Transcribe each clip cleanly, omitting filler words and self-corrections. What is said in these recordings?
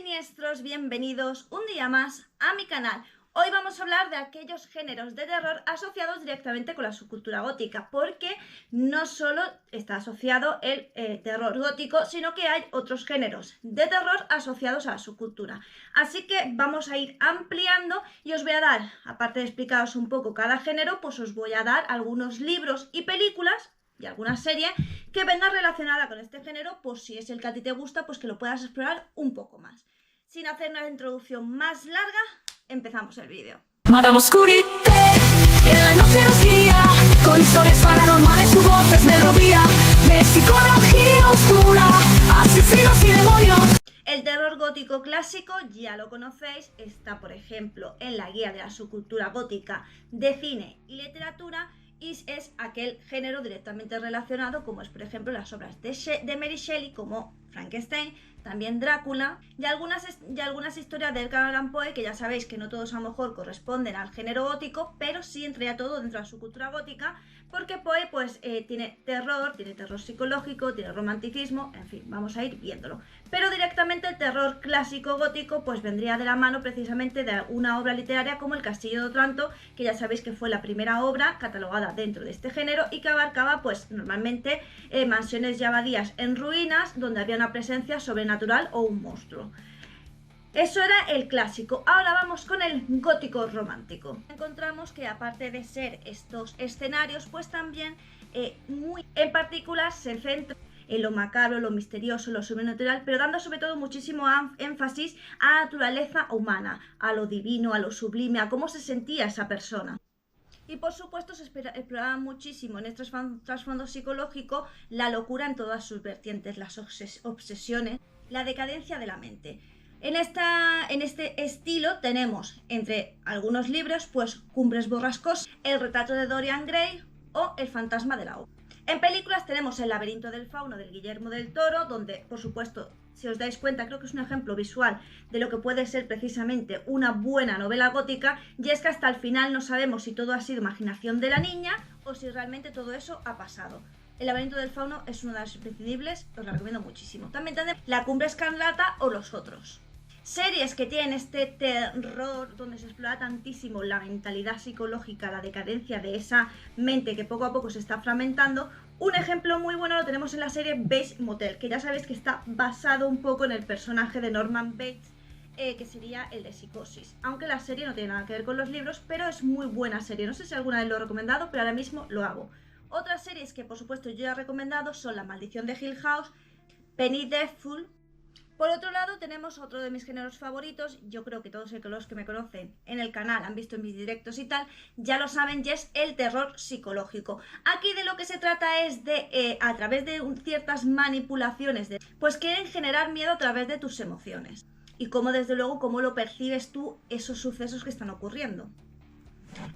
siniestros, bienvenidos un día más a mi canal. Hoy vamos a hablar de aquellos géneros de terror asociados directamente con la subcultura gótica, porque no solo está asociado el terror gótico, sino que hay otros géneros de terror asociados a la subcultura. Así que vamos a ir ampliando y os voy a dar, aparte de explicaros un poco cada género, pues os voy a dar algunos libros y películas y alguna serie que venga relacionada con este género, pues si es el que a ti te gusta, pues que lo puedas explorar un poco más. Sin hacer una introducción más larga, empezamos el vídeo. Madame Oscurite, en la noche nos guía, con historias paranormales, su voz es melodía, de psicología oscura, asesinos y demonios. El terror gótico clásico, ya lo conocéis, está por ejemplo en la guía de la subcultura gótica de cine y literatura, y es aquel género directamente relacionado, como es por ejemplo las obras de Mary Shelley, como Frankenstein, también Drácula, y algunas historias de Edgar Allan Poe, que ya sabéis que no todos a lo mejor corresponden al género gótico, pero sí entraría todo dentro de la subcultura gótica, porque Poe pues tiene terror psicológico, tiene romanticismo, en fin, vamos a ir viéndolo. Pero directamente el terror clásico gótico pues vendría de la mano precisamente de una obra literaria como El Castillo de Otranto, que ya sabéis que fue la primera obra catalogada dentro de este género y que abarcaba pues normalmente mansiones y abadías en ruinas donde había una presencia sobrenatural o un monstruo. Eso era el clásico. Ahora vamos con el gótico romántico. Encontramos que aparte de ser estos escenarios, pues también muy en particular se centra en lo macabro, lo misterioso, lo sobrenatural, pero dando sobre todo muchísimo énfasis a la naturaleza humana, a lo divino, a lo sublime, a cómo se sentía esa persona. Y por supuesto se exploraba muchísimo en este trasfondo psicológico la locura en todas sus vertientes, las obsesiones, la decadencia de la mente. En este estilo tenemos entre algunos libros pues Cumbres borrascosas, El retrato de Dorian Gray o El fantasma de la ópera. En películas tenemos El laberinto del fauno de Guillermo del Toro, donde por supuesto, si os dais cuenta, creo que es un ejemplo visual de lo que puede ser precisamente una buena novela gótica, y es que hasta el final no sabemos si todo ha sido imaginación de la niña o si realmente todo eso ha pasado. El laberinto del fauno es una de las imprescindibles, os la recomiendo muchísimo. También tenemos La cumbre escarlata o Los otros. Series que tienen este terror donde se explora tantísimo la mentalidad psicológica, la decadencia de esa mente que poco a poco se está fragmentando. Un ejemplo muy bueno lo tenemos en la serie Bates Motel, que ya sabéis que está basado un poco en el personaje de Norman Bates, que sería el de Psicosis. Aunque la serie no tiene nada que ver con los libros, pero es muy buena serie. No sé si alguna vez lo he recomendado, pero ahora mismo lo hago. Otras series que por supuesto yo ya he recomendado son La maldición de Hill House, Penny Dreadful. Por otro lado tenemos otro de mis géneros favoritos, yo creo que todos los que me conocen en el canal han visto en mis directos y tal, ya lo saben, y es el terror psicológico. Aquí de lo que se trata es de, a través de ciertas manipulaciones, pues quieren generar miedo a través de tus emociones. Y cómo desde luego, cómo lo percibes tú esos sucesos que están ocurriendo.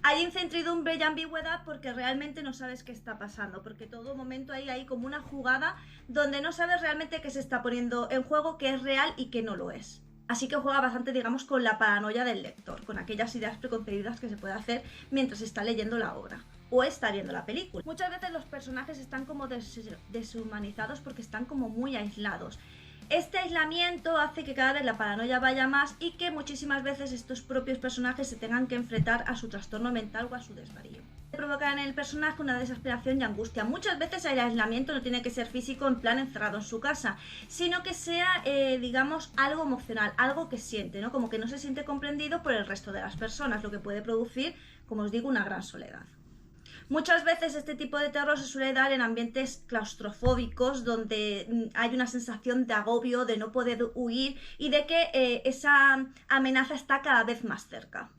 Hay incertidumbre y ambigüedad porque realmente no sabes qué está pasando, porque todo momento hay como una jugada donde no sabes realmente qué se está poniendo en juego, qué es real y qué no lo es. Así que juega bastante, digamos, con la paranoia del lector, con aquellas ideas preconcebidas que se puede hacer mientras está leyendo la obra o está viendo la película. Muchas veces los personajes están como deshumanizados porque están como muy aislados. Este aislamiento hace que cada vez la paranoia vaya más y que muchísimas veces estos propios personajes se tengan que enfrentar a su trastorno mental o a su desvarío. Provocar en el personaje una desesperación y angustia. Muchas veces el aislamiento no tiene que ser físico en plan encerrado en su casa, sino que sea, digamos, algo emocional, algo que siente, ¿no? Como que no se siente comprendido por el resto de las personas, lo que puede producir, como os digo, una gran soledad. Muchas veces este tipo de terror se suele dar en ambientes claustrofóbicos donde hay una sensación de agobio, de no poder huir y de que esa amenaza está cada vez más cerca.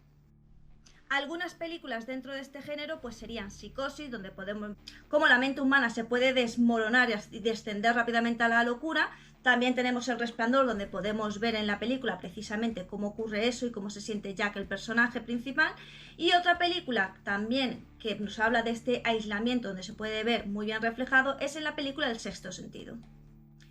Algunas películas dentro de este género pues serían Psicosis, donde podemos cómo la mente humana se puede desmoronar y descender rápidamente a la locura. También tenemos El Resplandor, donde podemos ver en la película precisamente cómo ocurre eso y cómo se siente Jack, el personaje principal. Y otra película también que nos habla de este aislamiento, donde se puede ver muy bien reflejado, es en la película El Sexto Sentido.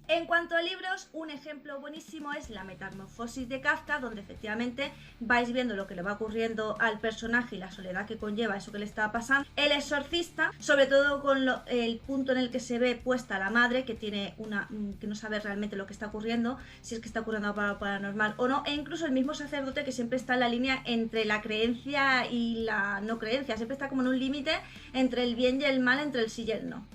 En cuanto a libros, un ejemplo buenísimo es La Metamorfosis de Kafka, donde efectivamente vais viendo lo que le va ocurriendo al personaje y la soledad que conlleva eso que le está pasando. El Exorcista, sobre todo con el punto en el que se ve puesta la madre, que tiene que no sabe realmente lo que está ocurriendo, si es que está ocurriendo algo paranormal o no, e incluso el mismo sacerdote, que siempre está en la línea entre la creencia y la no creencia, siempre está como en un límite entre el bien y el mal, entre el sí y el no.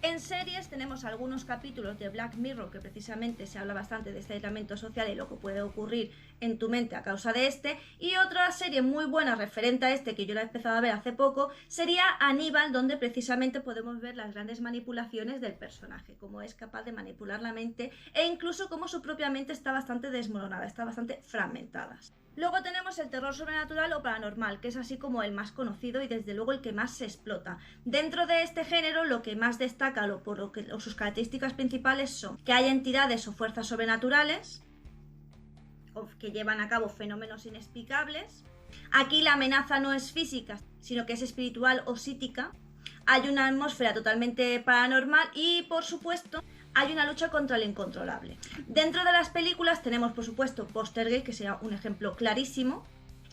En series tenemos algunos capítulos de Black Mirror que precisamente se habla bastante de este aislamiento social y lo que puede ocurrir en tu mente a causa de este, y otra serie muy buena referente a este, que yo la he empezado a ver hace poco, sería Aníbal, donde precisamente podemos ver las grandes manipulaciones del personaje, cómo es capaz de manipular la mente e incluso cómo su propia mente está bastante desmoronada, está bastante fragmentada. Luego tenemos el terror sobrenatural o paranormal, que es así como el más conocido y desde luego el que más se explota. Dentro de este género lo que más destaca o sus características principales son que hay entidades o fuerzas sobrenaturales o que llevan a cabo fenómenos inexplicables. Aquí la amenaza no es física, sino que es espiritual o psíquica. Hay una atmósfera totalmente paranormal y, por supuesto, hay una lucha contra lo incontrolable. Dentro de las películas tenemos, por supuesto, Poltergeist, que sería un ejemplo clarísimo.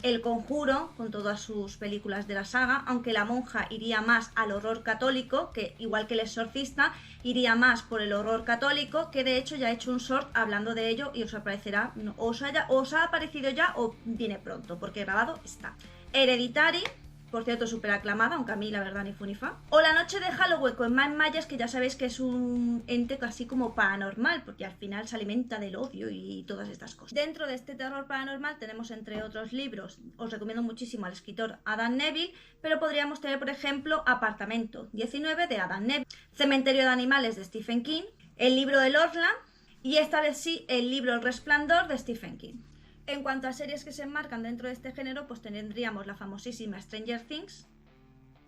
El Conjuro, con todas sus películas de la saga, aunque La Monja iría más al horror católico, que igual que El Exorcista, iría más por el horror católico, que de hecho ya he hecho un short hablando de ello y os aparecerá, os ha aparecido ya o viene pronto, porque grabado está. Hereditary, por cierto, súper aclamada, aunque a mí la verdad ni fu ni fa. O La Noche de Halloween con Mike Myers, que ya sabéis que es un ente casi como paranormal, porque al final se alimenta del odio y todas estas cosas. Dentro de este terror paranormal tenemos, entre otros libros, os recomiendo muchísimo al escritor Adam Neville, pero podríamos tener, por ejemplo, Apartamento 19 de Adam Neville, Cementerio de Animales de Stephen King, el libro de Northland y esta vez sí el libro El Resplandor de Stephen King. En cuanto a series que se enmarcan dentro de este género, pues tendríamos la famosísima Stranger Things,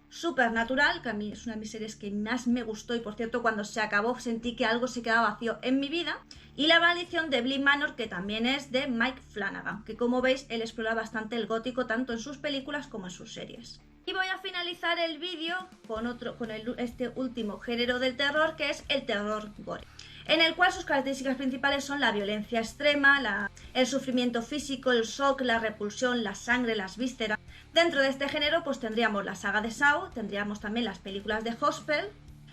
Supernatural, que a mí es una de mis series que más me gustó y por cierto cuando se acabó sentí que algo se quedaba vacío en mi vida, y La Maldición de Bly Manor, que también es de Mike Flanagan, que como veis él explora bastante el gótico tanto en sus películas como en sus series. Y voy a finalizar el vídeo con este último género del terror, que es el terror gore, en el cual sus características principales son la violencia extrema, el sufrimiento físico, el shock, la repulsión, la sangre, las vísceras. Dentro de este género pues tendríamos la saga de Saw, tendríamos también las películas de Hostel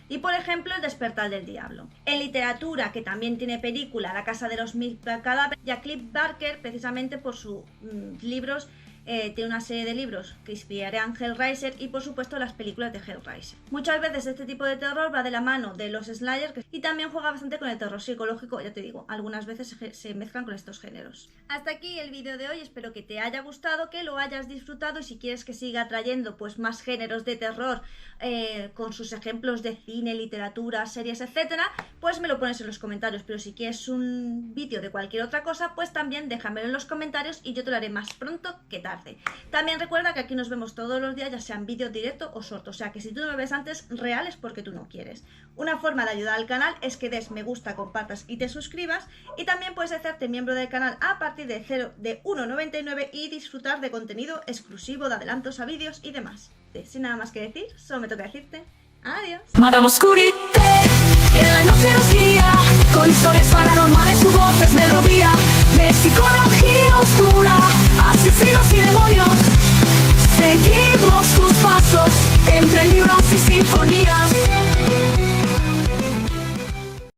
y por ejemplo El Despertar del Diablo. En literatura, que también tiene película, La Casa de los Mil Cadáveres, y a Clive Barker, precisamente por sus libros. Tiene una serie de libros que inspirarían Hellraiser y por supuesto las películas de Hellraiser. Muchas veces este tipo de terror va de la mano de los slashers y también juega bastante con el terror psicológico, ya te digo, algunas veces se mezclan con estos géneros. Hasta aquí el vídeo de hoy, espero que te haya gustado, que lo hayas disfrutado y si quieres que siga trayendo pues más géneros de terror con sus ejemplos de cine, literatura, series, etcétera, pues me lo pones en los comentarios, pero si quieres un vídeo de cualquier otra cosa pues también déjamelo en los comentarios y yo te lo haré más pronto que tarde. También recuerda que aquí nos vemos todos los días, ya sea en vídeo directo o short, o sea que si tú no lo ves antes, real es porque tú no quieres. Una forma de ayudar al canal es que des me gusta, compartas y te suscribas, y también puedes hacerte miembro del canal a partir de 1,99 y disfrutar de contenido exclusivo, de adelantos a vídeos y demás. Sin nada más que decir, solo me toca decirte adiós. Madame Oscurité, en la noche nos guía, con historias paranormales, su voz es melodía, de psicología oscura, asesinos y demonios. Seguimos tus pasos, entre libros y sinfonías.